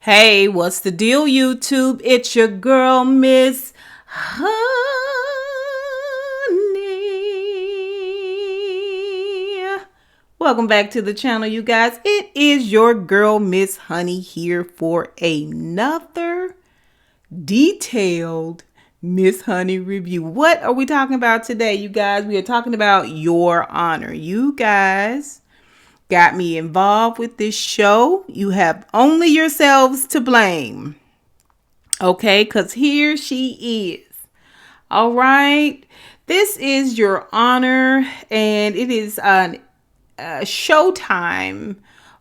Hey, what's the deal, YouTube? It's your girl, Miss Honey. Welcome back to the channel, you guys. It is your girl, Miss Honey, here for another detailed Miss Honey review. What are we talking about today, you guys? We are talking about Your Honor. You guys got me involved with this show. You have only yourselves to blame. Okay, because here she is. All right. This is Your Honor, and it is a Showtime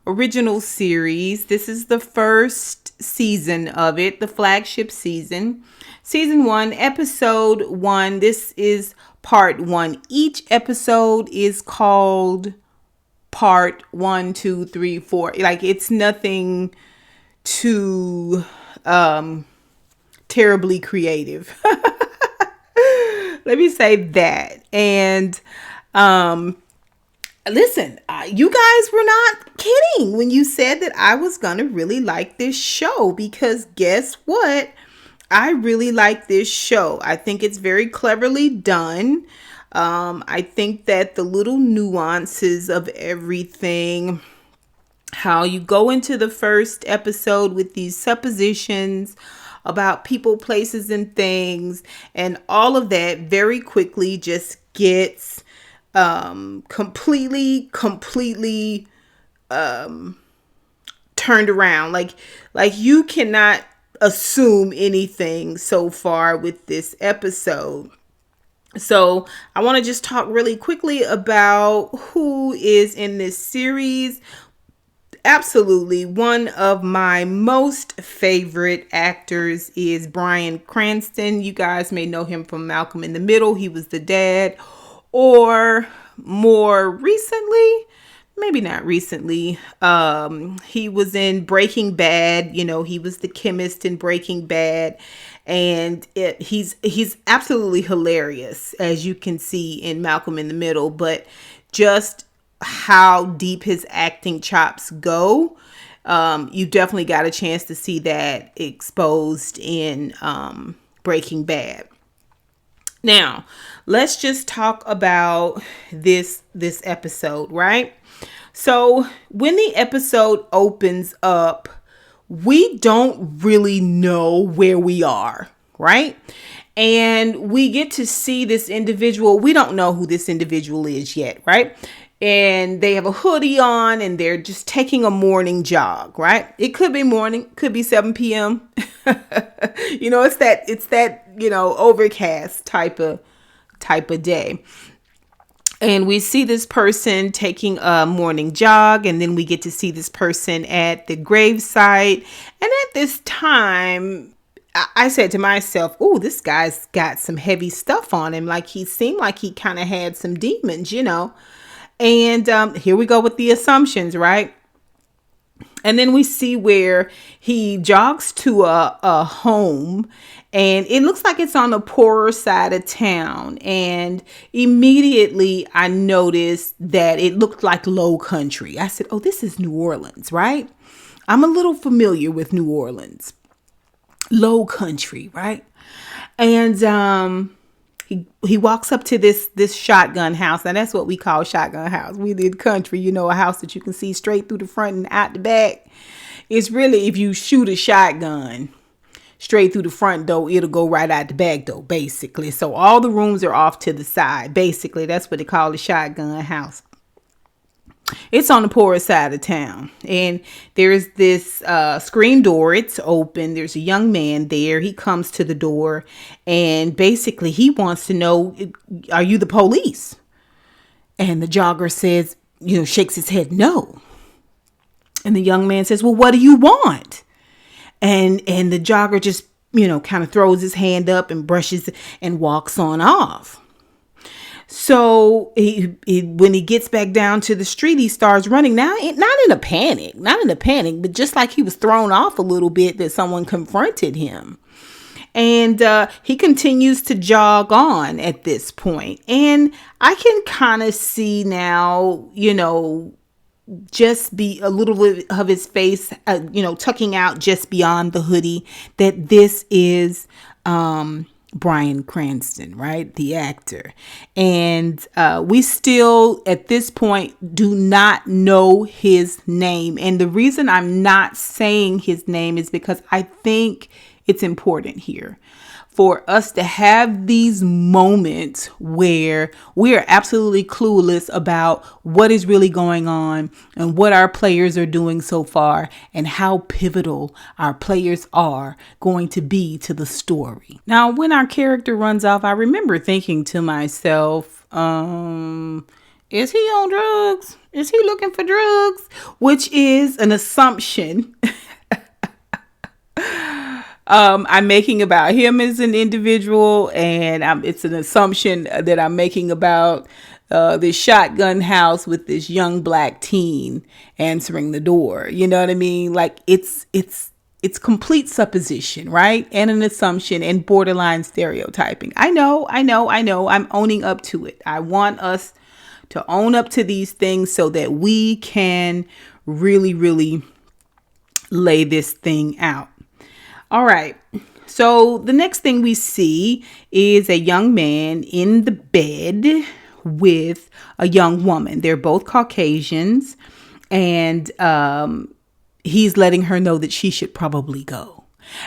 original series. This is the first season of it, the flagship season. Season 1, episode 1. This is part 1. Each episode is called part 1, 2, 3, 4. Like, it's nothing too terribly creative. Let me say that. And listen, you guys were not kidding when you said that I was gonna really like this show, because guess what? I really like this show. I think it's very cleverly done. I think that the little nuances of everything, how you go into the first episode with these suppositions about people, places, and things, and all of that very quickly just gets completely turned around. Like you cannot assume anything so far with this episode. So I want to just talk really quickly about who is in this series. Absolutely, one of my most favorite actors is Bryan Cranston. You guys may know him from Malcolm in the Middle. He was the dad. Or more recently, maybe not recently, he was in Breaking Bad. You know, he was the chemist in Breaking Bad. And he's absolutely hilarious, as you can see in Malcolm in the Middle. But just how deep his acting chops go, you definitely got a chance to see that exposed in Breaking Bad. Now, let's just talk about this episode, right? So when the episode opens up, we don't really know where we are, right? And we get to see this individual. We don't know who this individual is yet, right? And they have a hoodie on and they're just taking a morning jog, right? It could be morning, could be 7 p.m. It's that, overcast type of day. And we see this person taking a morning jog, and then we get to see this person at the gravesite. And at this time, I said to myself, "Oh, this guy's got some heavy stuff on him. Like, he seemed like he kind of had some demons, And here we go with the assumptions, right? And then we see where he jogs to a home, and it looks like it's on the poorer side of town. And immediately I noticed that it looked like low country. I said, "Oh, this is New Orleans, right?" I'm a little familiar with New Orleans. Low country, right? And he walks up to this shotgun house. And that's what we call shotgun house. We did country, a house that you can see straight through the front and out the back. It's really, if you shoot a shotgun straight through the front door, it'll go right out the back door, basically. So all the rooms are off to the side. Basically, that's what they call the shotgun house. It's on the poorer side of town, and there's this screen door. It's open. There's a young man there. He comes to the door, and basically he wants to know, "Are you the police?" And the jogger says, shakes his head, "No." And the young man says, "Well, what do you want?" And the jogger just, kind of throws his hand up and brushes and walks on off. So when he gets back down to the street, he starts running. Now, not in a panic, but just like he was thrown off a little bit that someone confronted him. And he continues to jog on at this point. And I can kind of see now, just be a little bit of his face, tucking out just beyond the hoodie, that this is Bryan Cranston, right? The actor. And we still, at this point, do not know his name. And the reason I'm not saying his name is because I think it's important here for us to have these moments where we are absolutely clueless about what is really going on and what our players are doing so far and how pivotal our players are going to be to the story. Now, when our character runs off, I remember thinking to myself, is he on drugs? Is he looking for drugs? Which is an assumption I'm making about him as an individual, and it's an assumption that I'm making about this shotgun house with this young black teen answering the door. You know what I mean? Like it's complete supposition, right? And an assumption and borderline stereotyping. I know. I'm owning up to it. I want us to own up to these things so that we can really, really lay this thing out. All right. So the next thing we see is a young man in the bed with a young woman. They're both Caucasians, and he's letting her know that she should probably go.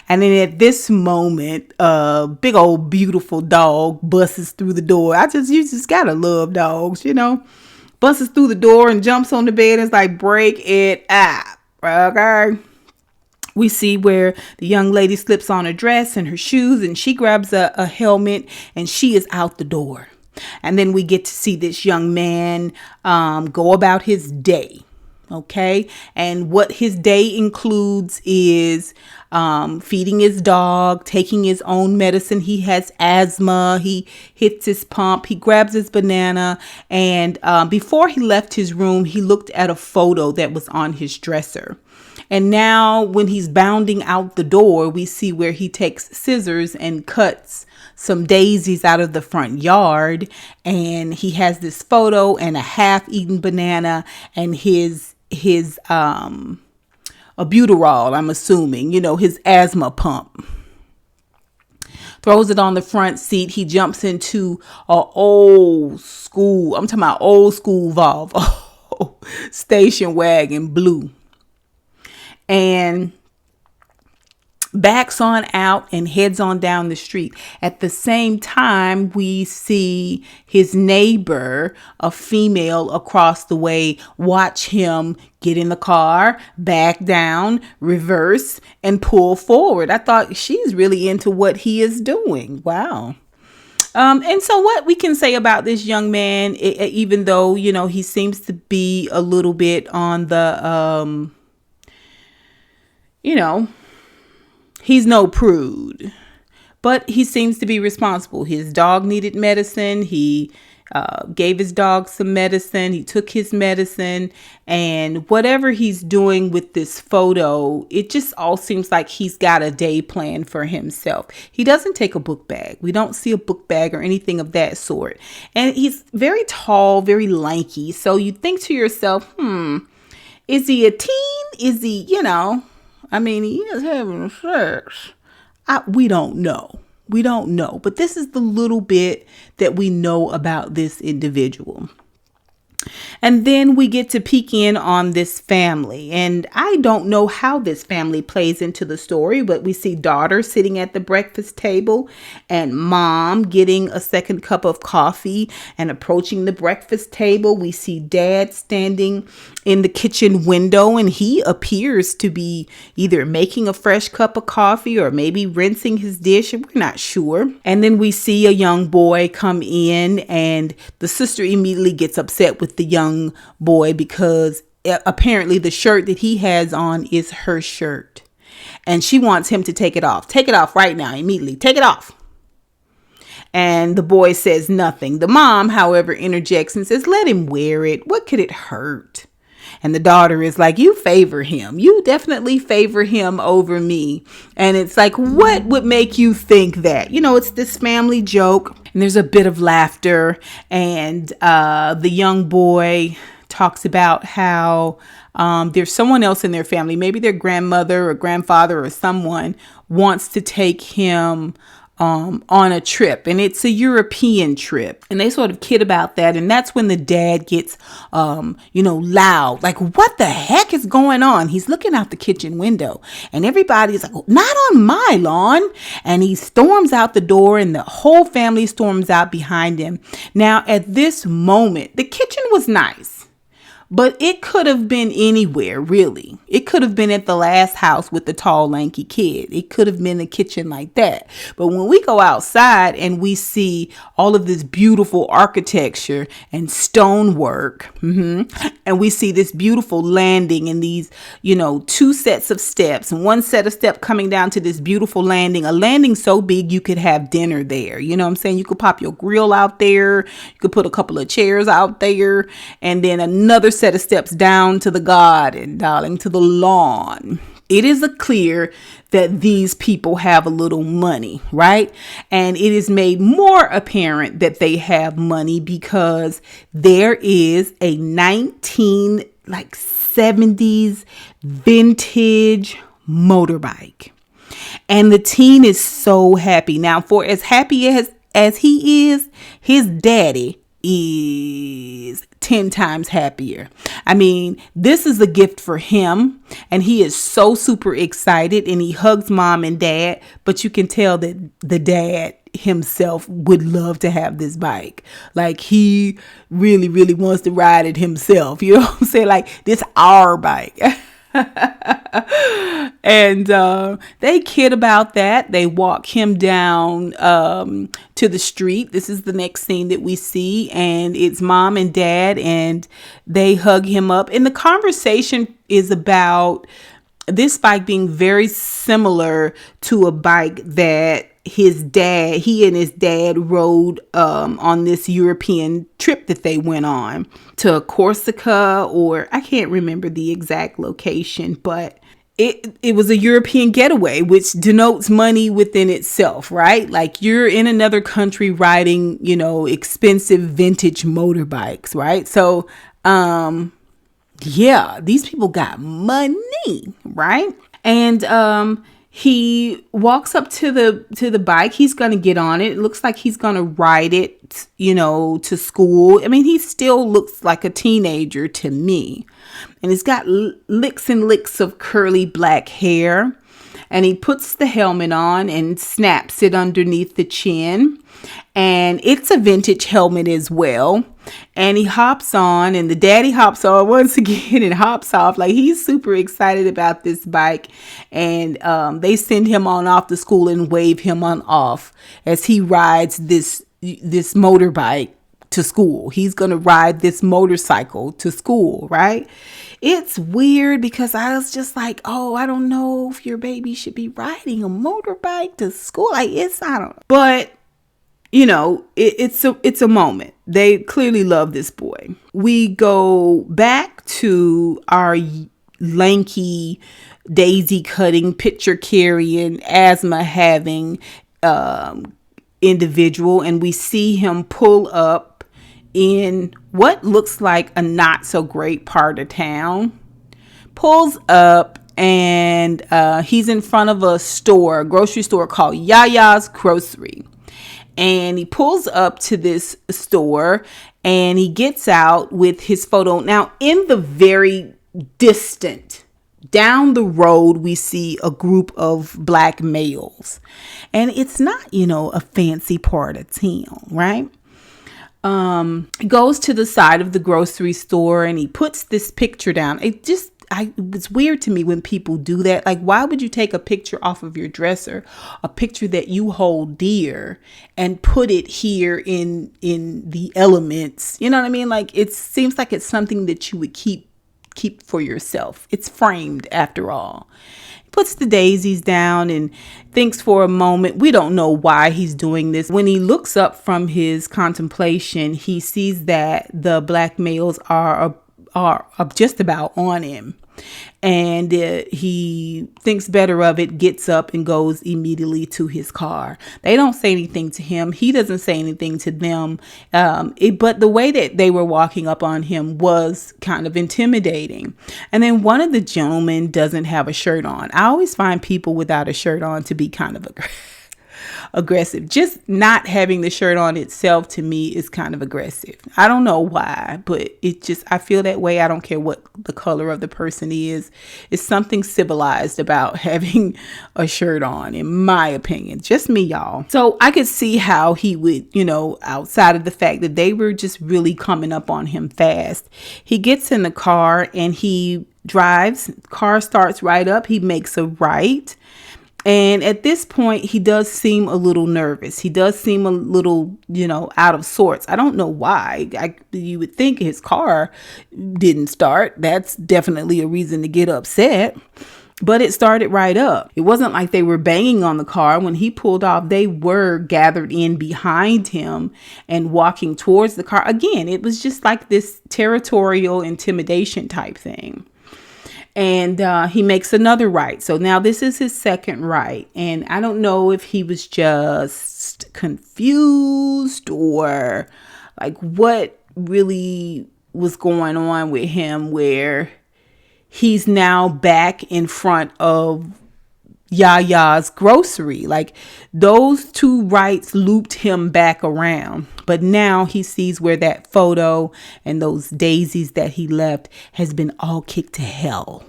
And then at this moment, a big old beautiful dog busts through the door. You just gotta love dogs, busts through the door and jumps on the bed. And it's like, break it up. Okay. We see where the young lady slips on a dress and her shoes, and she grabs a helmet, and she is out the door. And then we get to see this young man go about his day. Okay. And what his day includes is feeding his dog, taking his own medicine. He has asthma. He hits his pump. He grabs his banana. And before he left his room, he looked at a photo that was on his dresser. And now when he's bounding out the door, we see where he takes scissors and cuts some daisies out of the front yard. And he has this photo and a half-eaten banana and his albuterol, I'm assuming, his asthma pump. Throws it on the front seat. He jumps into I'm talking about old school Volvo station wagon blue. And backs on out and heads on down the street. At the same time, we see his neighbor, a female across the way, watch him get in the car, back down, reverse, and pull forward. I thought she's really into what he is doing. Wow. And so what we can say about this young man, even though, he seems to be a little bit on the, he's no prude, but he seems to be responsible. His dog needed medicine. He gave his dog some medicine. He took his medicine, and whatever he's doing with this photo, it just all seems like he's got a day plan for himself. He doesn't take a book bag. We don't see a book bag or anything of that sort. And he's very tall, very lanky. So you think to yourself, is he a teen? Is he, he is having sex. We don't know. But this is the little bit that we know about this individual. And then we get to peek in on this family. And I don't know how this family plays into the story, but we see daughter sitting at the breakfast table and mom getting a second cup of coffee and approaching the breakfast table. We see dad standing in the kitchen window, and he appears to be either making a fresh cup of coffee or maybe rinsing his dish. We're not sure. And then we see a young boy come in, and the sister immediately gets upset with the young boy because apparently the shirt that he has on is her shirt, and she wants him to take it off. Take it off right now, immediately. Take it off. And the boy says nothing. The mom, however, interjects and says, let him wear it. What could it hurt? And the daughter is like, you favor him. You definitely favor him over me. And it's like, what would make you think that? It's this family joke. And there's a bit of laughter. And the young boy talks about how there's someone else in their family, maybe their grandmother or grandfather or someone wants to take him on a trip, and it's a European trip, and they sort of kid about that. And that's when the dad gets, loud, like, what the heck is going on? He's looking out the kitchen window, and everybody's like, not on my lawn. And he storms out the door, and the whole family storms out behind him. Now, at this moment, the kitchen was nice. But it could have been anywhere, really. It could have been at the last house with the tall, lanky kid. It could have been a kitchen like that. But when we go outside and we see all of this beautiful architecture and stonework, and we see this beautiful landing and these, two sets of steps and one set of steps coming down to this beautiful landing, a landing so big you could have dinner there. You know what I'm saying? You could pop your grill out there. You could put a couple of chairs out there, and then another set of steps down to the garden, darling, to the lawn. It is clear that these people have a little money, right? And it is made more apparent that they have money because there is a 1970s vintage motorbike. And the teen is so happy. Now, for as happy as he is, his daddy is 10 times happier. I mean, this is a gift for him, and he is so super excited, and he hugs mom and dad, but you can tell that the dad himself would love to have this bike. Like, he really, really wants to ride it himself. You know what I'm saying? Like, this our bike. And they kid about that. They walk him down to the street. This is the next scene that we see, and it's mom and dad, and they hug him up. And the conversation is about this bike being very similar to a bike that he and his dad rode on this European trip that they went on to Corsica, or I can't remember the exact location, but it was a European getaway, which denotes money within itself, right? Like, you're in another country riding, expensive vintage motorbikes, right? So, yeah, these people got money, right? And he walks up to the bike. He's going to get on it. It looks like he's going to ride it, to school. I mean, he still looks like a teenager to me. And he's got licks and licks of curly black hair. And he puts the helmet on and snaps it underneath the chin. And it's a vintage helmet as well. And he hops on, and the daddy hops on once again and hops off. Like, he's super excited about this bike. And they send him on off to school and wave him on off as he rides this motorbike to school. He's going to ride this motorcycle to school, right? It's weird because I was just like, oh, I don't know if your baby should be riding a motorbike to school. Like, I don't know. But it's a moment. They clearly love this boy. We go back to our lanky, daisy cutting, picture carrying, asthma having individual, and we see him pull up in what looks like a not so great part of town. Pulls up, and he's in front of a grocery store called Yaya's Grocery. And he pulls up to this store, and he gets out with his photo. Now, in the very distant, down the road, we see a group of black males. And it's not, a fancy part of town, right? He goes to the side of the grocery store, and he puts this picture down. It's weird to me when people do that. Like, why would you take a picture off of your dresser, a picture that you hold dear, and put it here in the elements? You know what I mean? Like, it seems like it's something that you would keep for yourself. It's framed after all. He puts the daisies down and thinks for a moment. We don't know why he's doing this. When he looks up from his contemplation, he sees that the black males are just about on him. And he thinks better of it, gets up and goes immediately to his car. They don't say anything to him. He doesn't say anything to them. But the way that they were walking up on him was kind of intimidating. And then one of the gentlemen doesn't have a shirt on. I always find people without a shirt on to be kind of aggressive. Just not having the shirt on itself to me is kind of aggressive. I don't know why, but I feel that way. I don't care what the color of the person is. It's something civilized about having a shirt on, in my opinion. Just me, y'all. So I could see how he would, outside of the fact that they were just really coming up on him fast. He gets in the car and he drives. Car starts right up. He makes a right. And at this point, he does seem a little nervous. He does seem a little, out of sorts. I don't know why. You would think his car didn't start. That's definitely a reason to get upset. But it started right up. It wasn't like they were banging on the car. When he pulled off, they were gathered in behind him and walking towards the car. Again, it was just like this territorial intimidation type thing. And he makes another right. So now this is his second right. And I don't know if he was just confused or like what really was going on with him, where he's now back in front of Yaya's grocery. Like those two rights looped him back around. But now he sees where that photo and those daisies that he left has been all kicked to hell.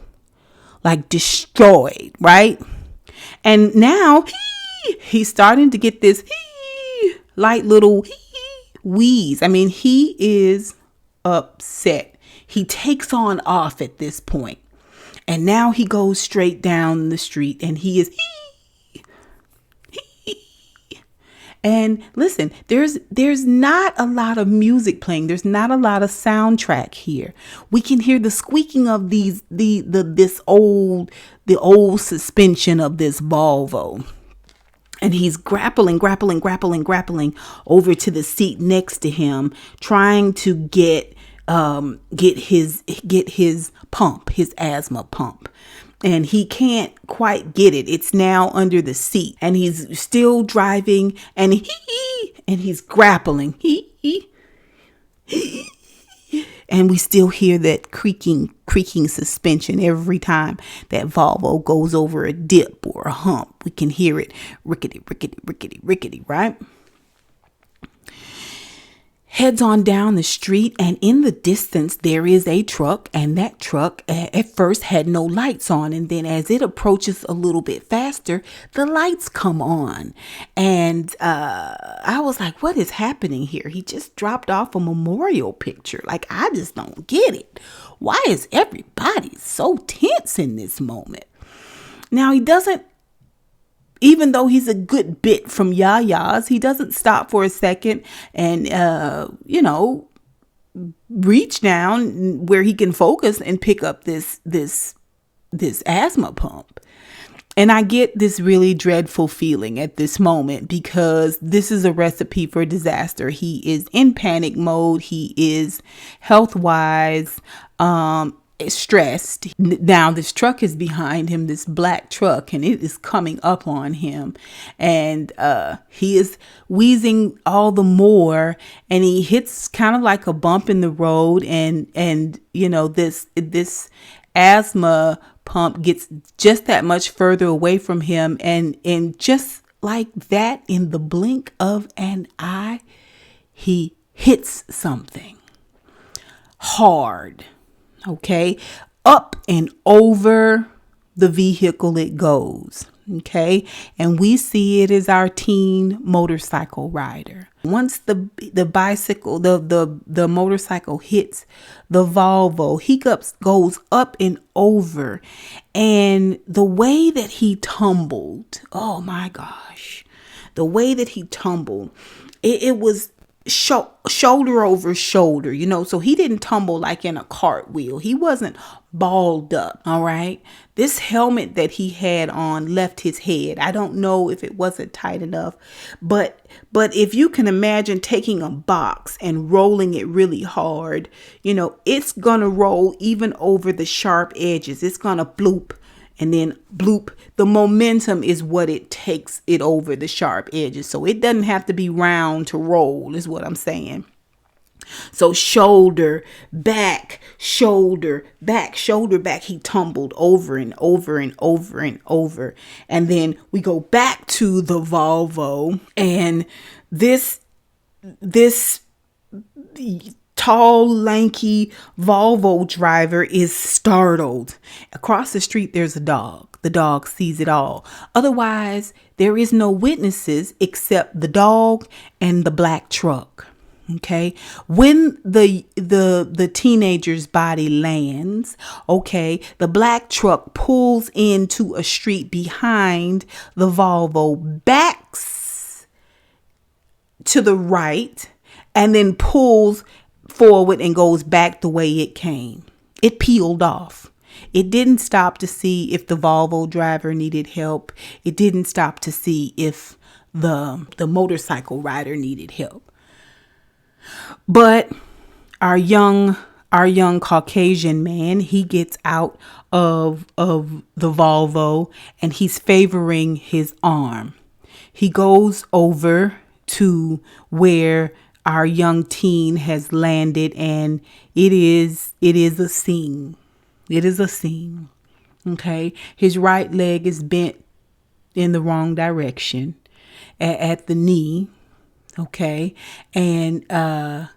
Like destroyed, right? And now he's starting to get this light little wheeze. I mean, he is upset. He takes on off at this point. And now he goes straight down the street and he is And listen, there's not a lot of music playing. There's not a lot of soundtrack here. We can hear the squeaking of the old suspension of this Volvo. And he's grappling over to the seat next to him, trying to get his pump, his asthma pump. And he can't quite get it. It's now under the seat. And he's still driving and he's grappling. And we still hear that creaking suspension every time that Volvo goes over a dip or a hump. We can hear it rickety, right? Heads on down the street, and in the distance there is a truck, and that truck at first had no lights on, and then as it approaches a little bit faster, the lights come on. And I was like, what is happening here? He just dropped off a memorial picture. Like, I just don't get it. Why is everybody so tense in this moment? Now, he doesn't, even though he's a good bit from Yaya's, he doesn't stop for a second and, reach down where he can focus and pick up this asthma pump. And I get this really dreadful feeling at this moment because this is a recipe for disaster. He is in panic mode. He is health-wise, stressed. Now this truck is behind him, this black truck, and it is coming up on him, and he is wheezing all the more, and he hits kind of like a bump in the road, and this asthma pump gets just that much further away from him, and just like that, in the blink of an eye, he hits something hard. Okay, up and over the vehicle it goes. Okay, and we see it as our teen motorcycle rider. Once the bicycle, the motorcycle hits the Volvo, he goes up and over, and the way that he tumbled, oh my gosh, the way that he tumbled, it was shoulder over shoulder, so he didn't tumble like in a cartwheel. He wasn't balled up. All right. This helmet that he had on left his head. I don't know if it wasn't tight enough, but if you can imagine taking a box and rolling it really hard, it's going to roll even over the sharp edges. It's going to bloop and then bloop. The momentum is what it takes it over the sharp edges. So it doesn't have to be round to roll, is what I'm saying. So shoulder, back, shoulder, back, shoulder, back. He tumbled over and over and over and over. And then we go back to the Volvo, and this tall, lanky Volvo driver is startled. Across the street, there's a dog. The dog sees it all. Otherwise, there is no witnesses except the dog and the black truck. Okay, when the teenager's body lands, okay, the black truck pulls into a street behind the Volvo, backs to the right, and then pulls forward and goes back the way it came. It peeled off. It didn't stop to see if the Volvo driver needed help. It didn't stop to see if the motorcycle rider needed help. But our young Caucasian man, he gets out of the Volvo and he's favoring his arm. He goes over to where our young teen has landed, and it is a scene. It is a scene. Okay. His right leg is bent in the wrong direction at the knee. Okay. And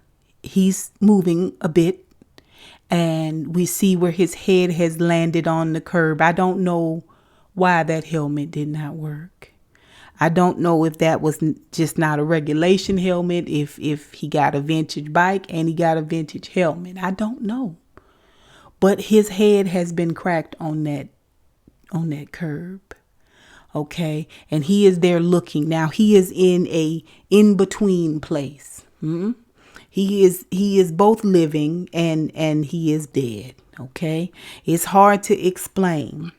he's moving a bit, and we see where his head has landed on the curb. I don't know why that helmet did not work. I don't know if that was just not a regulation helmet, if he got a vintage bike and he got a vintage helmet. I don't know. But his head has been cracked on that curb. Okay. And he is there looking. Now he is in a in-between place. He is both living and he is dead. Okay. It's hard to explain.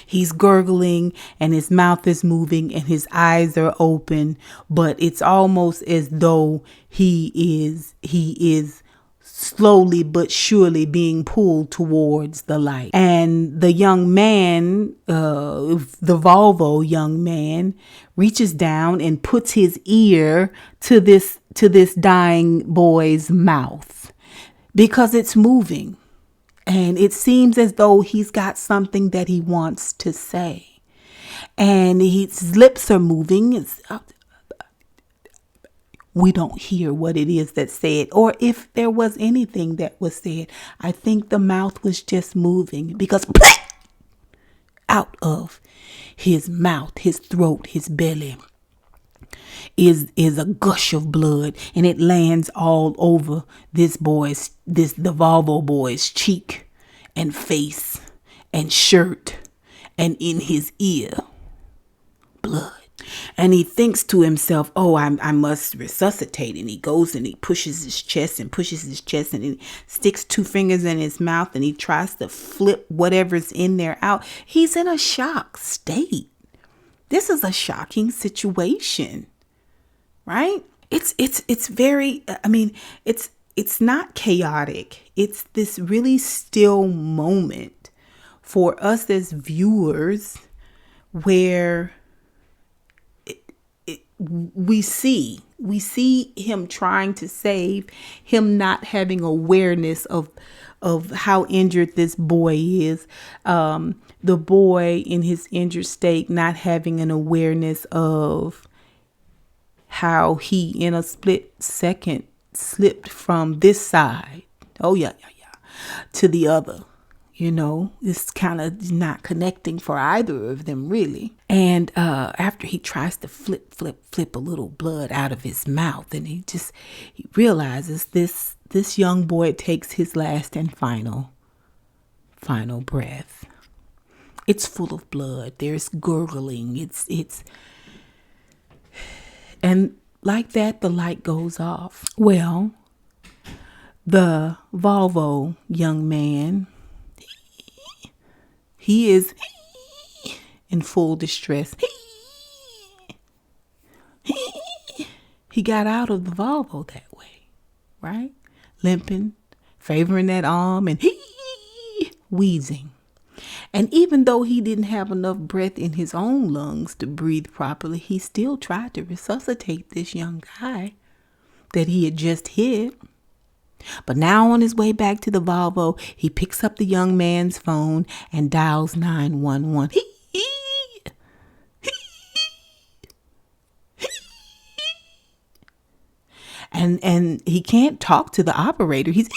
He's gurgling and his mouth is moving and his eyes are open, but it's almost as though he is slowly but surely being pulled towards the light. And the young man, the Volvo young man, reaches down and puts his ear to this dying boy's mouth because it's moving. And it seems as though he's got something that he wants to say. And his lips are moving. We don't hear what it is that's said, or if there was anything that was said. I think the mouth was just moving because out of his mouth, his throat, his belly is a gush of blood, and it lands all over the Volvo boy's cheek and face and shirt and in his ear. Blood. And he thinks to himself, oh, I must resuscitate. And he goes and he pushes his chest and he sticks 2 fingers in his mouth and he tries to flip whatever's in there out. He's in a shock state. This is a shocking situation, right? It's very, it's not chaotic. It's this really still moment for us as viewers where we see him trying to save, him not having awareness of how injured this boy is. The boy in his injured state not having an awareness of how he in a split second slipped from this side. Oh yeah. To the other. It's kind of not connecting for either of them, really. And after he tries to flip a little blood out of his mouth, and he realizes this young boy takes his last and final breath. It's full of blood. There's gurgling. It's and like that, the light goes off. Well, the Volvo young man, He is in full distress. He got out of the Volvo that way, right? Limping, favoring that arm, and wheezing. And even though he didn't have enough breath in his own lungs to breathe properly, he still tried to resuscitate this young guy that he had just hit. But now on his way back to the Volvo, he picks up the young man's phone and dials 911. And he can't talk to the operator. He's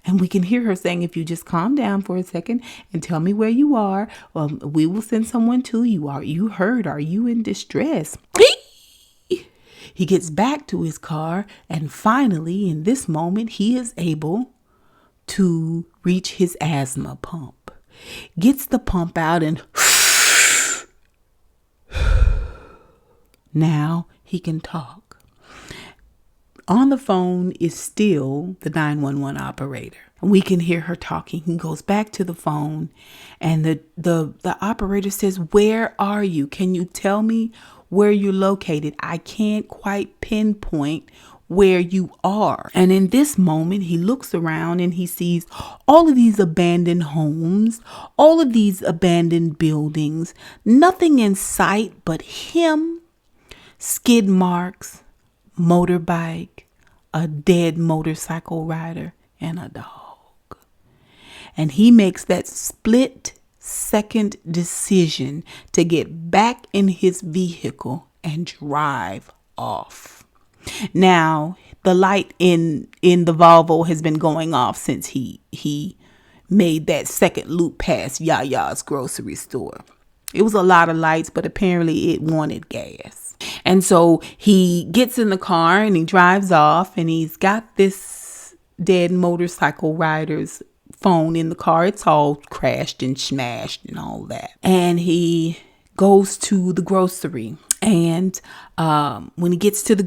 and we can hear her saying, if you just calm down for a second and tell me where you are, we will send someone to you. Are you hurt? Are you in distress? He gets back to his car, and finally, in this moment, he is able to reach his asthma pump. Gets the pump out and now he can talk. On the phone is still the 911 operator. And we can hear her talking. He goes back to the phone, and the operator says, "Where are you? Can you tell me where you're located? I can't quite pinpoint where you are." And in this moment, he looks around and he sees all of these abandoned homes, all of these abandoned buildings, nothing in sight but him, skid marks, motorbike, a dead motorcycle rider, and a dog. And he makes that split second decision to get back in his vehicle and drive off. Now, the light in the Volvo has been going off since he made that second loop past Yaya's grocery store. It was a lot of lights, but apparently it wanted gas. And so he gets in the car and he drives off, and he's got this dead motorcycle rider's phone in the car. It's all crashed and smashed and all that. And he goes to the grocery, and when he gets to the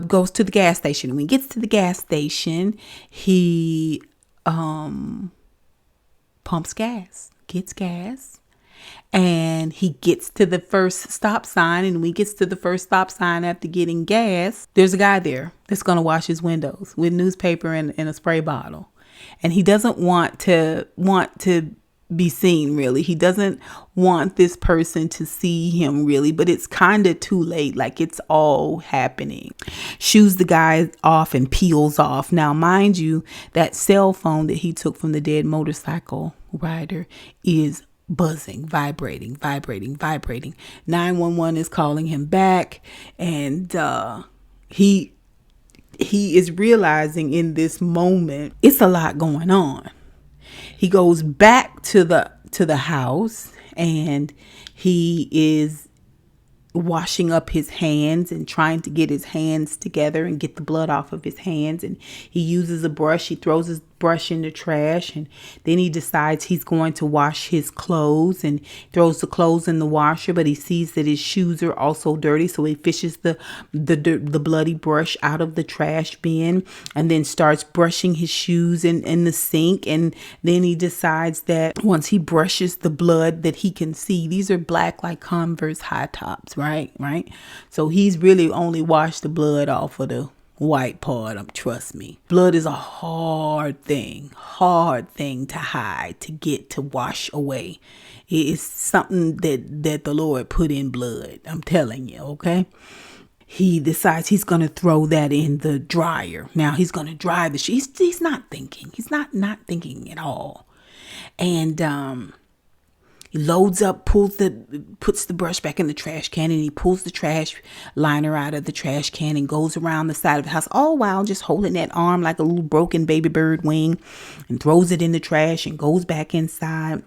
goes to the gas station. When he gets to the gas station, he pumps gas, gets gas. And he gets to the first stop sign. And when he gets to the first stop sign after getting gas, there's a guy there that's going to wash his windows with newspaper and a spray bottle. And he doesn't want to be seen, really. He doesn't want this person to see him, really. But it's kind of too late. Like, it's all happening. Shoos the guy off and peels off. Now, mind you, that cell phone that he took from the dead motorcycle rider is buzzing, vibrating. 911 is calling him back, and he is realizing in this moment it's a lot going on. He goes back to the house, and he is washing up his hands and trying to get his hands together and get the blood off of his hands. And he uses a brush. He throws his brush in the trash, and then he decides he's going to wash his clothes and throws the clothes in the washer, but he sees that his shoes are also dirty, so he fishes the bloody brush out of the trash bin and then starts brushing his shoes in the sink. And then he decides that once he brushes the blood that he can see, these are black like Converse high tops, right? So he's really only washed the blood off of the white part. Trust me, blood is a hard thing to hide, to get, to wash away. It is something that the Lord put in blood. I'm telling you, okay? He decides he's going to throw that in the dryer. Now he's going to dry the sheet. He's not thinking. He's not thinking at all. And he loads up, puts the brush back in the trash can, and he pulls the trash liner out of the trash can and goes around the side of the house, all while just holding that arm like a little broken baby bird wing, and throws it in the trash and goes back inside.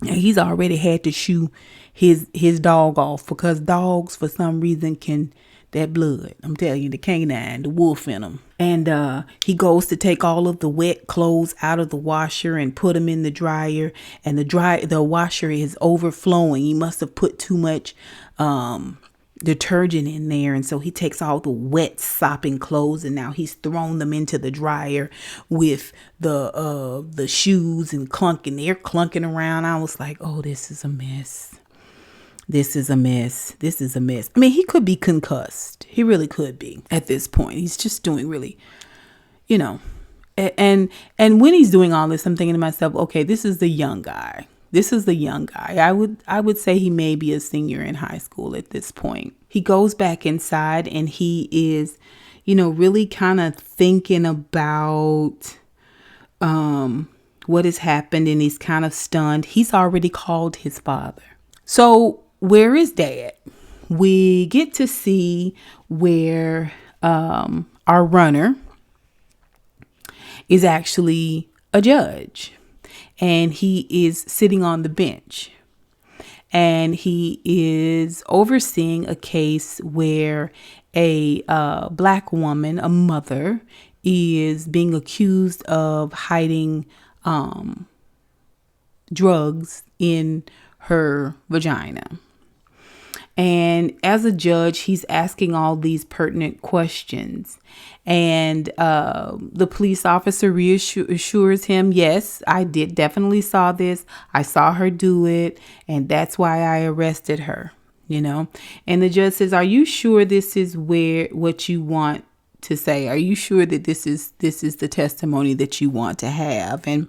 And he's already had to shoo his dog off, because dogs, for some reason, can that blood. I'm telling you, the canine, the wolf in them. And he goes to take all of the wet clothes out of the washer and put them in the dryer. And the washer is overflowing. He must have put too much detergent in there, and so he takes all the wet sopping clothes and now he's thrown them into the dryer with the shoes and they're clunking around. I was like, oh, this is a mess. This is a mess. This is a mess. I mean, he could be concussed. He really could be at this point. He's just doing really, and when he's doing all this, I'm thinking to myself, okay, this is the young guy. I would say he may be a senior in high school at this point. He goes back inside and he is, really kind of thinking about what has happened, and he's kind of stunned. He's already called his father. So where is Dad? We get to see where our runner is actually a judge, and he is sitting on the bench, and he is overseeing a case where a black woman, a mother, is being accused of hiding drugs in her vagina. And as a judge, he's asking all these pertinent questions. And the police officer reassures him, yes, I definitely saw this. I saw her do it. And that's why I arrested her, And the judge says, are you sure this is what you want to say? Are you sure that this is the testimony that you want to have? And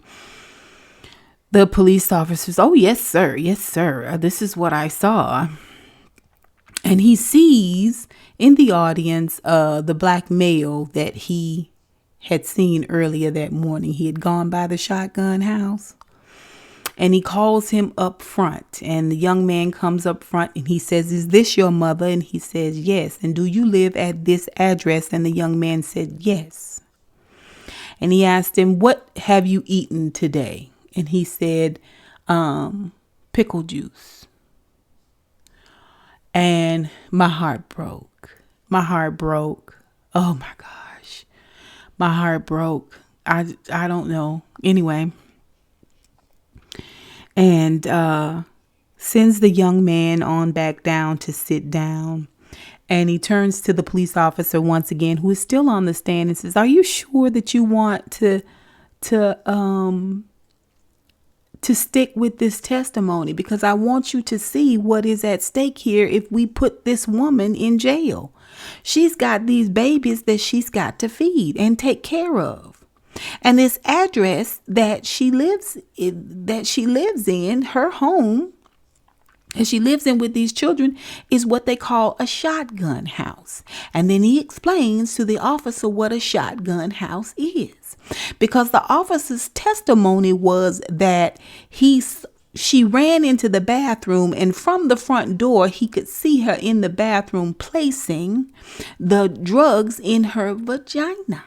the police officer says, oh, yes, sir. Yes, sir. This is what I saw. And he sees in the audience the black male that he had seen earlier that morning. He had gone by the shotgun house, and he calls him up front. And the young man comes up front and he says, is this your mother? And he says, yes. And do you live at this address? And the young man said, yes. And he asked him, what have you eaten today? And he said, pickle juice. And my heart broke. Oh my gosh. My heart broke. I don't know. Anyway. And sends the young man on back down to sit down. And he turns to the police officer once again, who is still on the stand, and says, are you sure that you want to stick with this testimony? Because I want you to see what is at stake here if we put this woman in jail. She's got these babies that she's got to feed and take care of. And this address that she lives in, her home, and she lives in with these children, is what they call a shotgun house. And then he explains to the officer what a shotgun house is. Because the officer's testimony was that she ran into the bathroom, and from the front door, he could see her in the bathroom placing the drugs in her vagina.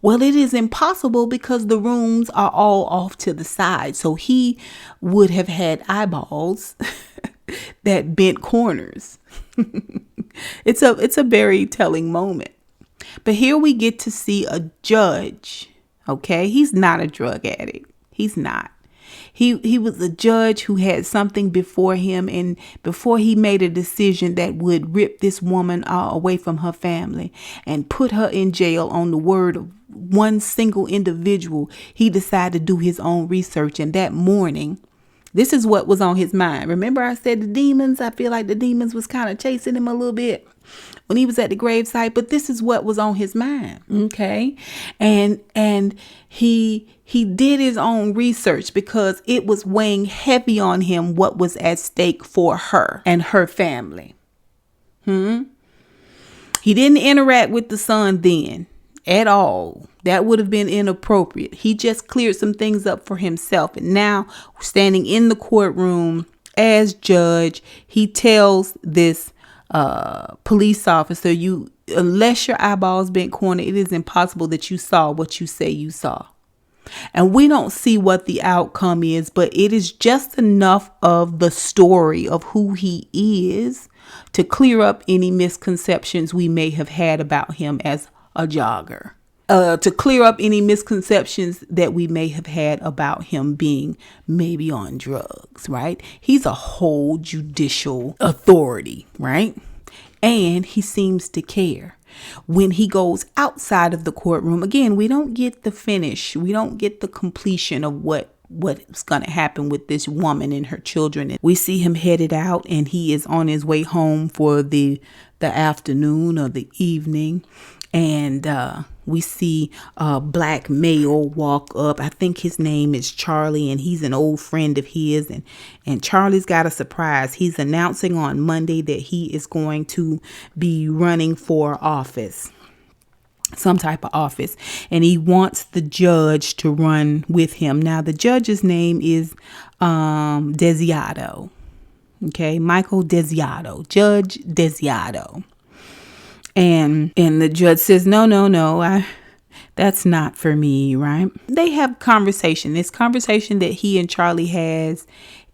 Well, it is impossible because the rooms are all off to the side. So he would have had eyeballs that bent corners. It's a very telling moment. But here we get to see a judge. Okay, he's not a drug addict. He's not. He was a judge who had something before him, and before he made a decision that would rip this woman away from her family and put her in jail on the word of one single individual, he decided to do his own research. And that morning, this is what was on his mind. Remember, I said the demons? I feel like the demons was kind of chasing him a little bit when he was at the gravesite, but this is what was on his mind. Okay. And he did his own research because it was weighing heavy on him what was at stake for her and her family. He didn't interact with the son then at all. That would have been inappropriate. He just cleared some things up for himself. And now, standing in the courtroom as judge, he tells this police officer, unless your eyeballs bent corner, it is impossible that you saw what you say you saw. And we don't see what the outcome is, but it is just enough of the story of who he is to clear up any misconceptions we may have had about him as a jogger. To clear up any misconceptions that we may have had about him being maybe on drugs, right? He's a whole judicial authority, right? and he seems to care. When he goes outside of the courtroom, again, we don't get the finish. We don't get the completion of what's going to happen with this woman and her children. And we see him headed out, and he is on his way home for the afternoon or the evening. And we see a black male walk up. I think his name is Charlie, and he's an old friend of his. And Charlie's got a surprise. He's announcing on Monday that he is going to be running for office, some type of office, and he wants the judge to run with him. Now, the judge's name is Desiato. Okay, Michael Desiato, Judge Desiato. And the judge says, no, that's not for me, right? They have conversation. This conversation that he and Charlie has,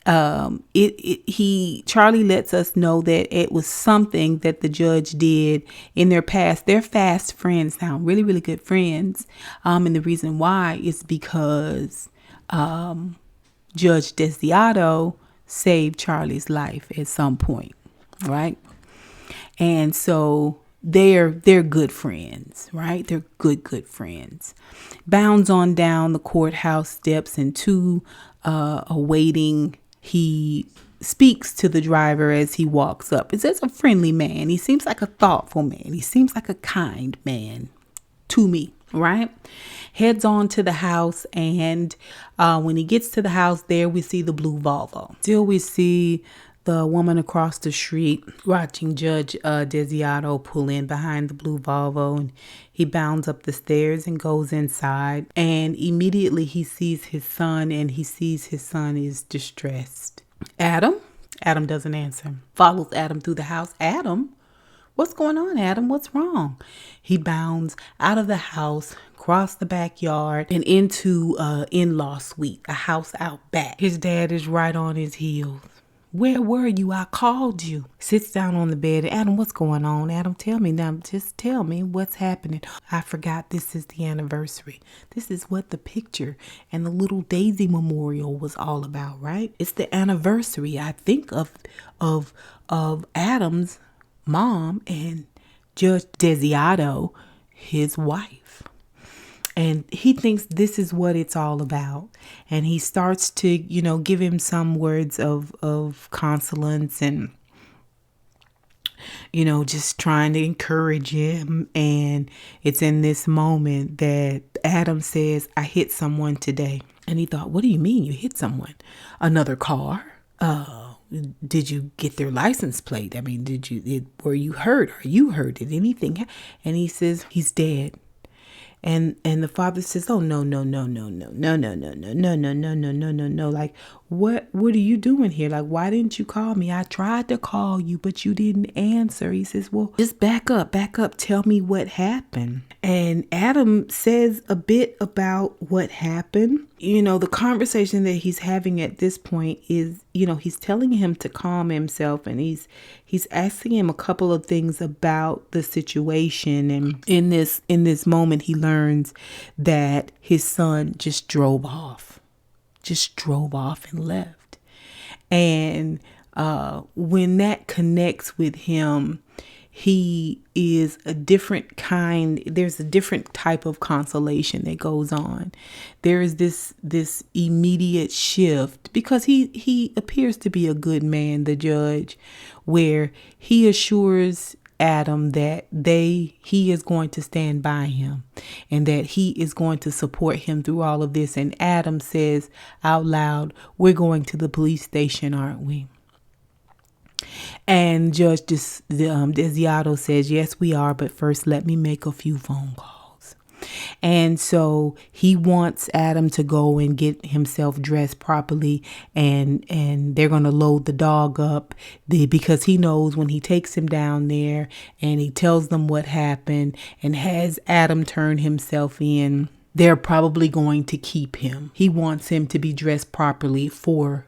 Charlie lets us know that it was something that the judge did in their past. They're fast friends now, really, really good friends. And the reason why is because Judge Desiato saved Charlie's life at some point, right? And so they're good friends, right? They're good friends. Bounds on down the courthouse steps into a waiting. He speaks to the driver as he walks up. It's a friendly man. He seems like a thoughtful man. He seems like a kind man to me, right? Heads on to the house, and when he gets to the house, there we see the blue Volvo. Still we see the woman across the street watching Judge Desiato pull in behind the blue Volvo, and he bounds up the stairs and goes inside, and immediately he sees his son, and he sees his son is distressed. Adam doesn't answer. Follows Adam through the house. Adam, what's going on, Adam? What's wrong? He bounds out of the house, across the backyard, and into in-law suite, a house out back. His dad is right on his heels. Where were you? I called you. Sits down on the bed. Adam, what's going on? Adam, tell me now. Just tell me what's happening. I forgot this is the anniversary. This is what the picture and the little Daisy memorial was all about, right? It's the anniversary, I think, of Adam's mom and Judge Desiato, his wife. And he thinks this is what it's all about. And he starts to, give him some words of consolence and, just trying to encourage him. And it's in this moment that Adam says, I hit someone today. And he thought, what do you mean you hit someone? Another car? Did you get their license plate? I mean, were you hurt? Are you hurt? Did anything? And he says, he's dead. And the father says, oh, no. Like, what are you doing here? Like, why didn't you call me? I tried to call you, but you didn't answer. He says, well, just back up. Tell me what happened. And Adam says a bit about what happened. The conversation that he's having at this point is, he's telling him to calm himself, and he's asking him a couple of things about the situation. And in this moment, he learns that his son just drove off and left. And when that connects with him, he is a different kind. There's a different type of consolation that goes on. There is this immediate shift because he appears to be a good man, the judge, where he assures Adam that he is going to stand by him and that he is going to support him through all of this. And Adam says out loud, we're going to the police station, aren't we? And Judge Desiato says, yes, we are. But first, let me make a few phone calls. And so he wants Adam to go and get himself dressed properly. And they're going to load the dog up because he knows when he takes him down there and he tells them what happened and has Adam turn himself in, they're probably going to keep him. He wants him to be dressed properly for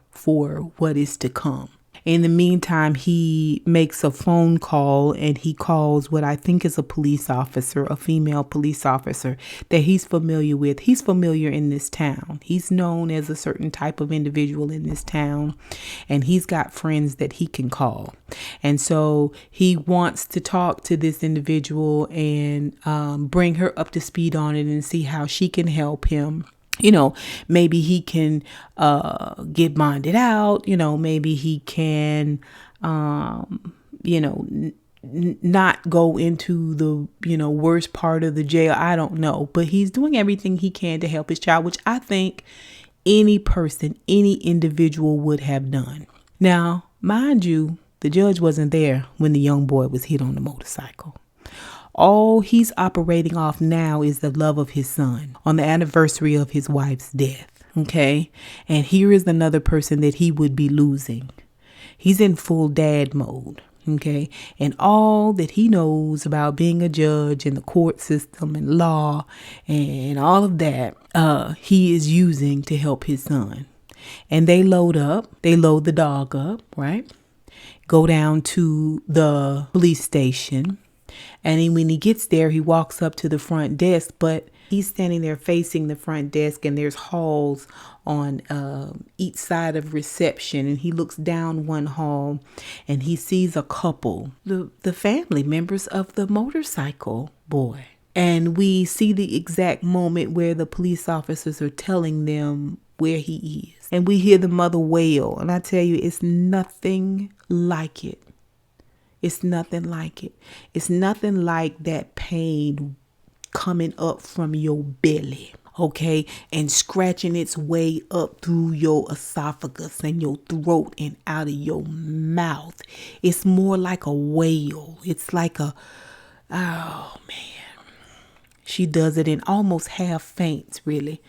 what is to come. In the meantime, he makes a phone call and he calls what I think is a police officer, a female police officer that he's familiar with. He's familiar in this town. He's known as a certain type of individual in this town, and he's got friends that he can call. And so he wants to talk to this individual and bring her up to speed on it and see how she can help him. Maybe he can get bonded out. Maybe he can, not go into the, worst part of the jail. I don't know. But he's doing everything he can to help his child, which I think any person, any individual would have done. Now, mind you, the judge wasn't there when the young boy was hit on the motorcycle. All he's operating off now is the love of his son on the anniversary of his wife's death. Okay. And here is another person that he would be losing. He's in full dad mode. Okay. And all that he knows about being a judge and the court system and law and all of that, he is using to help his son. And they load the dog up, right? Go down to the police station. And when he gets there, he walks up to the front desk, but he's standing there facing the front desk and there's halls on each side of reception. And he looks down one hall and he sees a couple, the family members of the motorcycle boy. And we see the exact moment where the police officers are telling them where he is. And we hear the mother wail. And I tell you, it's nothing like it. It's nothing like it. It's nothing like that pain coming up from your belly, okay, and scratching its way up through your esophagus and your throat and out of your mouth. It's more like a wail. It's like oh man. She does it in almost half faints, really,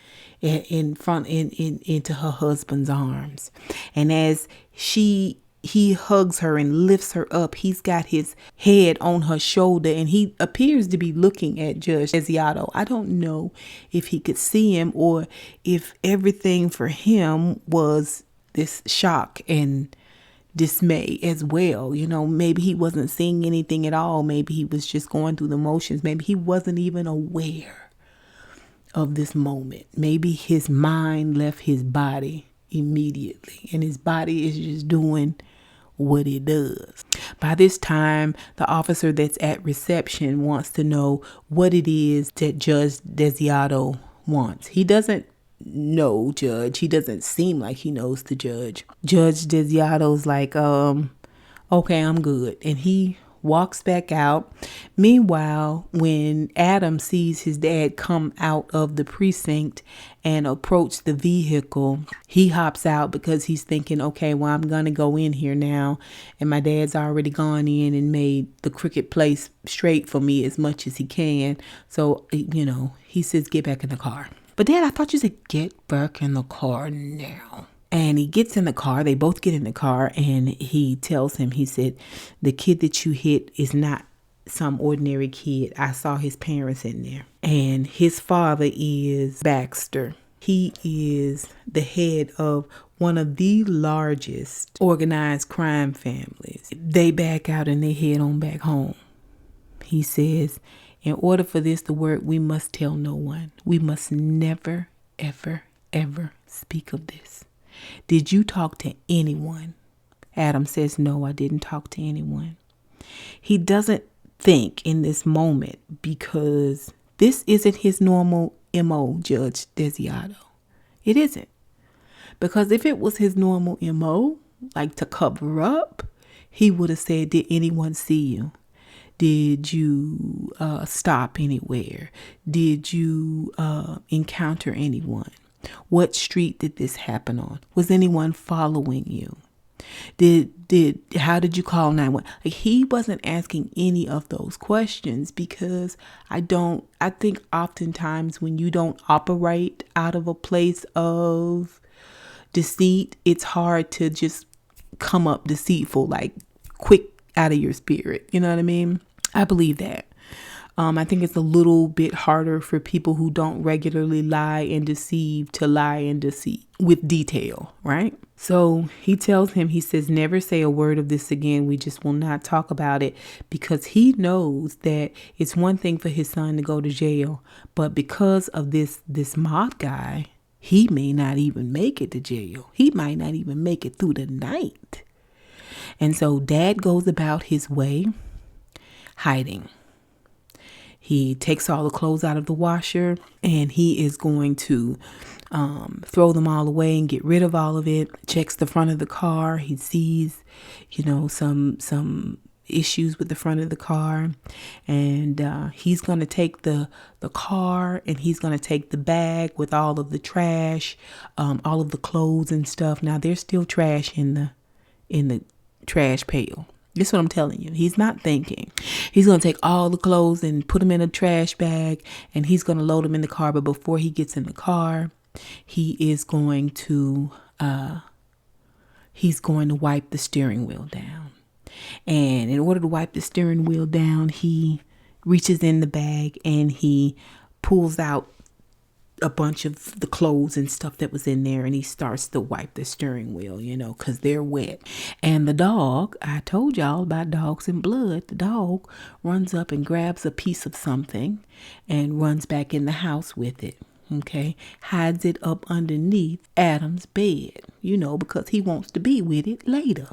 into her husband's arms. And as he hugs her and lifts her up, he's got his head on her shoulder and he appears to be looking at Judge Desiato. I don't know if he could see him or if everything for him was this shock and dismay as well. Maybe he wasn't seeing anything at all. Maybe he was just going through the motions. Maybe he wasn't even aware of this moment. Maybe his mind left his body immediately and his body is just doing what it does. By this time, the officer that's at reception wants to know what it is that Judge Desiato wants. He doesn't know Judge. He doesn't seem like he knows the judge. Judge Desiato's like, okay, I'm good. And he walks back out. Meanwhile, when Adam sees his dad come out of the precinct and approach the vehicle, he hops out because he's thinking, okay, well, I'm going to go in here now. And my dad's already gone in and made the crooked place straight for me as much as he can. So, he says, get back in the car. But Dad, I thought you said get back in the car now. And he gets in the car. They both get in the car and he tells him, he said, the kid that you hit is not some ordinary kid. I saw his parents in there. And his father is Baxter. He is the head of one of the largest organized crime families. They back out and they head on back home. He says, in order for this to work, we must tell no one. We must never, ever, ever speak of this. Did you talk to anyone? Adam says, no, I didn't talk to anyone. He doesn't think in this moment because this isn't his normal MO, Judge Desiato. It isn't. Because if it was his normal MO, like to cover up, he would have said, did anyone see you? Did you stop anywhere? Did you encounter anyone? What street did this happen on? Was anyone following you? How did you call 911? Like, he wasn't asking any of those questions because I think oftentimes when you don't operate out of a place of deceit, it's hard to just come up deceitful, like quick out of your spirit. You know what I mean? I believe that. I think it's a little bit harder for people who don't regularly lie and deceive to lie and deceive with detail, right? So he tells him, he says, never say a word of this again. We just will not talk about it, because he knows that it's one thing for his son to go to jail, but because of this mob guy, he may not even make it to jail. He might not even make it through the night. And so Dad goes about his way hiding. He takes all the clothes out of the washer, and he is going to throw them all away and get rid of all of it. Checks the front of the car. He sees, some issues with the front of the car, and he's going to take the car, and he's going to take the bag with all of the trash, all of the clothes and stuff. Now there's still trash in the trash pail. This is what I'm telling you. He's not thinking. He's going to take all the clothes and put them in a trash bag, and he's going to load them in the car. But before he gets in the car, he is going to wipe the steering wheel down. And in order to wipe the steering wheel down, he reaches in the bag and he pulls out a bunch of the clothes and stuff that was in there, and he starts to wipe the steering wheel, because they're wet. And the dog, I told y'all about dogs and blood. The dog runs up and grabs a piece of something and runs back in the house with it. Okay, hides it up underneath Adam's bed, because he wants to be with it later.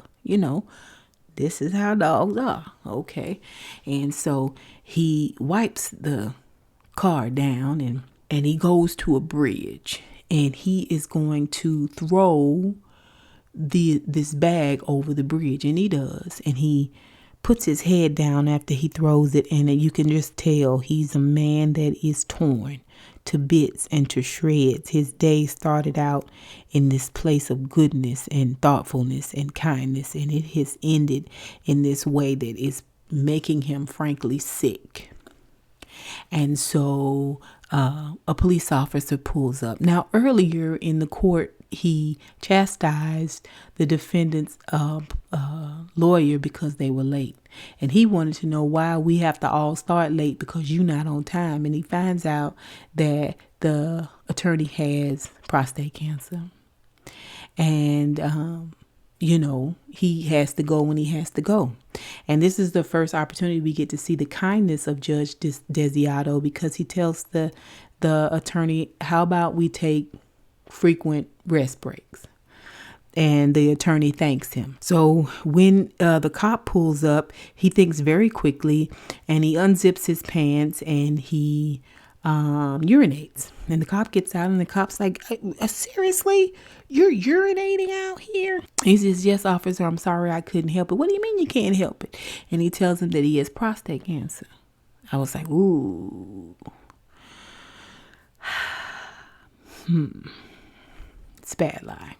This is how dogs are. Okay, and so he wipes the car down, and he goes to a bridge, and he is going to throw this bag over the bridge, and he does, and he puts his head down after he throws it, and you can just tell he's a man that is torn to bits and to shreds. His day started out in this place of goodness and thoughtfulness and kindness, and it has ended in this way that is making him frankly sick. And so a police officer pulls up. Now, earlier in the court, he chastised the defendant's lawyer because they were late. And he wanted to know why we have to all start late because you're not on time. And he finds out that the attorney has prostate cancer. And, he has to go when he has to go. And this is the first opportunity we get to see the kindness of Judge Desiato, because he tells the attorney, how about we take frequent rest breaks? And the attorney thanks him. So when the cop pulls up, he thinks very quickly, and he unzips his pants and he urinates. And the cop gets out, and the cop's like, seriously? You're urinating out here? He says, yes, officer, I'm sorry I couldn't help it. What do you mean you can't help it? And he tells him that he has prostate cancer. I was like, ooh. It's a bad lie.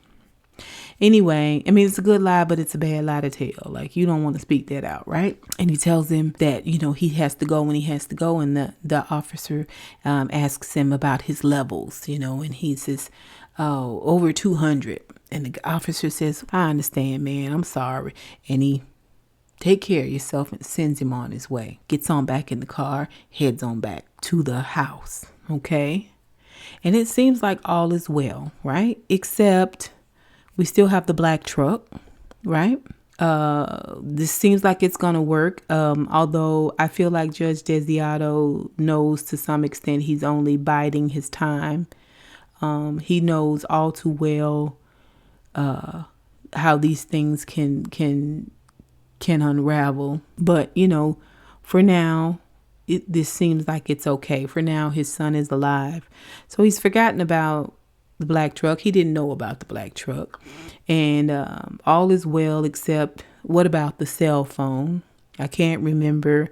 Anyway, it's a good lie, but it's a bad lie to tell. Like, you don't want to speak that out, right? And he tells him that, he has to go when he has to go. And the officer asks him about his levels, and he says, over 200. And the officer says, I understand, man. I'm sorry. And he take care of yourself and sends him on his way. Gets on back in the car, heads on back to the house. Okay. And it seems like all is well, right? Except we still have the black truck, right? This seems like it's going to work. Although I feel like Judge Desiato knows to some extent he's only biding his time. He knows all too well how these things can unravel. But, for now, this seems like it's okay. For now, his son is alive. So he's forgotten about the black truck. He didn't know about the black truck. And all is well, except what about the cell phone? I can't remember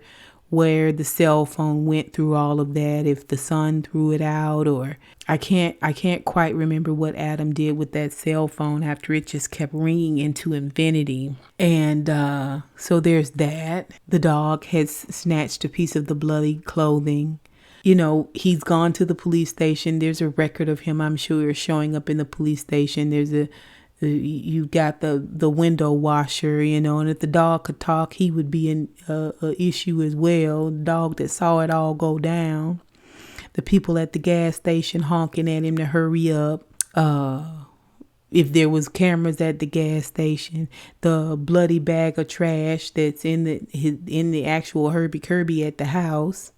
where the cell phone went through all of that, if the son threw it out, or I can't quite remember what Adam did with that cell phone after it just kept ringing into infinity. And so there's that. The dog has snatched a piece of the bloody clothing. He's gone to the police station. There's a record of him, I'm sure, showing up in the police station. There's You got the window washer, and if the dog could talk, he would be a issue as well. The dog that saw it all go down. The people at the gas station honking at him to hurry up. If there was cameras at the gas station, the bloody bag of trash that's in the actual Herbie Kirby at the house.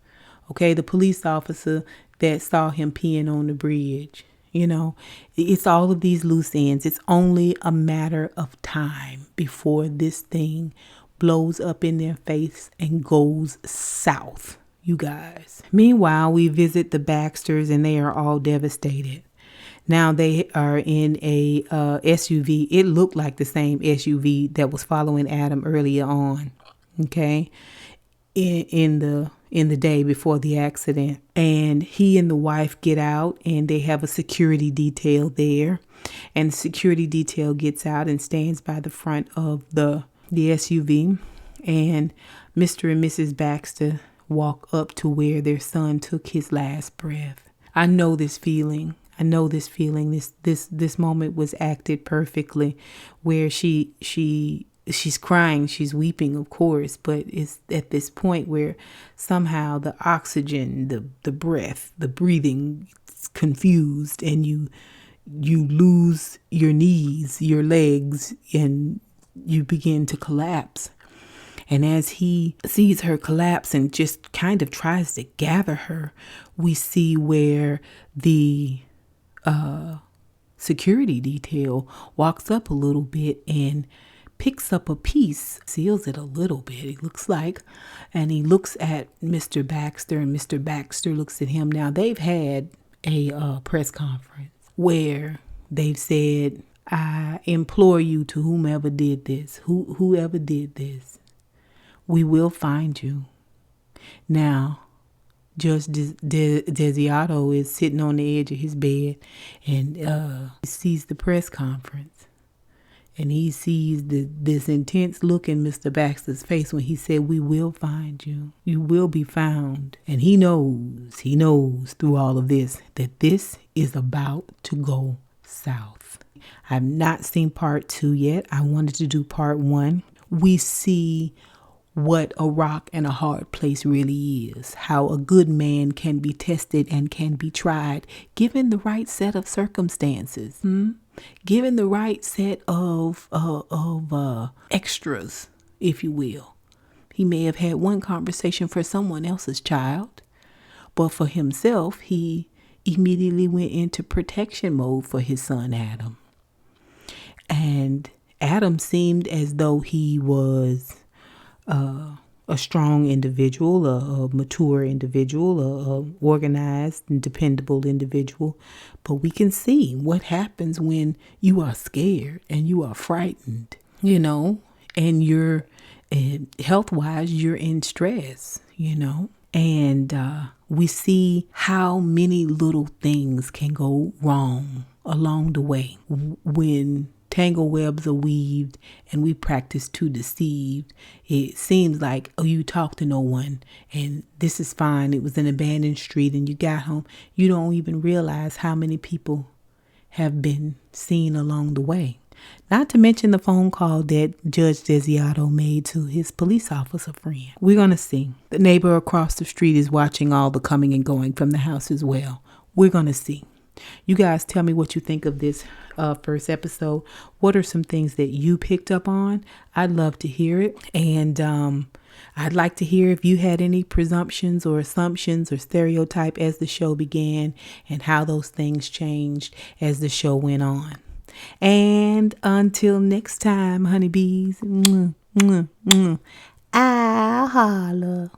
Okay, the police officer that saw him peeing on the bridge. It's all of these loose ends. It's only a matter of time before this thing blows up in their face and goes south, you guys. Meanwhile, we visit the Baxters and they are all devastated. Now they are in a SUV. It looked like the same SUV that was following Adam earlier on. Okay, in the day before the accident, and he and the wife get out, and they have a security detail there, and the security detail gets out and stands by the front of the SUV, and Mr. and Mrs. Baxter walk up to where their son took his last breath. I know this feeling. This moment was acted perfectly, where she's crying, she's weeping, of course, but it's at this point where somehow the oxygen, the breath, the breathing is confused, and you lose your knees, your legs, and you begin to collapse. And as he sees her collapse and just kind of tries to gather her, we see where the security detail walks up a little bit and picks up a piece, seals it a little bit, it looks like, and he looks at Mr. Baxter, and Mr. Baxter looks at him. Now, they've had a press conference where they've said, I implore you to whomever did this, whoever did this, we will find you. Now, Judge Desiato is sitting on the edge of his bed, and he sees the press conference, and he sees this intense look in Mr. Baxter's face when he said, we will find you. You will be found. And he knows through all of this that this is about to go south. I've not seen part 2 yet. I wanted to do part 1. We see what a rock and a hard place really is, how a good man can be tested and can be tried given the right set of circumstances, given the right set of extras, if you will. He may have had one conversation for someone else's child, but for himself, he immediately went into protection mode for his son Adam. And Adam seemed as though he was a strong individual, a mature individual, a organized and dependable individual. But we can see what happens when you are scared and you are frightened, and you're health-wise, you're in stress, and we see how many little things can go wrong along the way when tangle webs are weaved and we practice to deceive. It seems like, you talk to no one and this is fine. It was an abandoned street and you got home. You don't even realize how many people have been seen along the way. Not to mention the phone call that Judge Desiato made to his police officer friend. We're going to see. The neighbor across the street is watching all the coming and going from the house as well. We're going to see. You guys tell me what you think of this first episode. What are some things that you picked up on? I'd love to hear it. And I'd like to hear if you had any presumptions or assumptions or stereotype as the show began and how those things changed as the show went on. And until next time, honeybees, I'll holla.